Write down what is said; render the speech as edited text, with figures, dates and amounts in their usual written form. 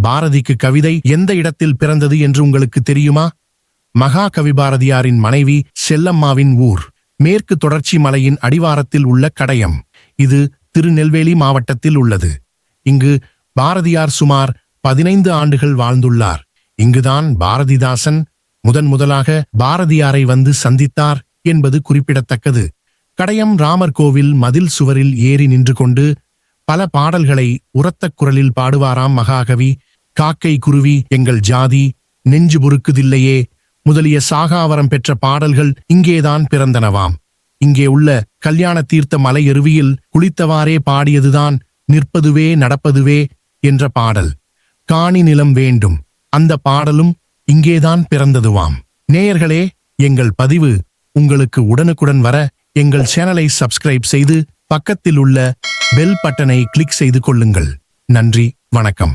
பாரதிக்கு கவிதை எந்த இடத்தில் பிறந்தது என்று உங்களுக்கு தெரியுமா? மகாகவி பாரதியாரின் மனைவி செல்லம்மாவின் ஊர் மேற்கு தொடர்ச்சி மலையின் அடிவாரத்தில் உள்ள கடையம். இது திருநெல்வேலி மாவட்டத்தில் உள்ளது. இங்கு பாரதியார் சுமார் 15 ஆண்டுகள் வாழ்ந்துள்ளார். இங்குதான் பாரதிதாசன் முதலாக பாரதியாரை வந்து சந்தித்தார் என்பது குறிப்பிடத்தக்கது. கடையம் ராமர் கோவில் மதில் சுவரில் ஏறி நின்று கொண்டு பல பாடல்களை உரத்த குரலில் பாடுவாராம் மகாகவி. காக்கை குருவி, எங்கள் ஜாதி, நெஞ்சு பொறுக்குதில்லையே முதலிய சாகாவரம் பெற்ற பாடல்கள் இங்கேதான் பிறந்தனவாம். இங்கே உள்ள கல்யாண தீர்த்த மலை எருவியில் குளித்தவாறே பாடியதுதான் நிற்பதுவே நடப்பதுவே என்ற பாடல். காணி நிலம் வேண்டும், அந்த பாடலும் இங்கேதான் பிறந்ததுவாம். நேயர்களே, எங்கள் பதிவு உங்களுக்கு உடனுக்குடன் வர எங்கள் சேனலை சப்ஸ்கிரைப் செய்து பக்கத்தில் உள்ள பெல் பட்டனை கிளிக் செய்து கொள்ளுங்கள். நன்றி, வணக்கம்.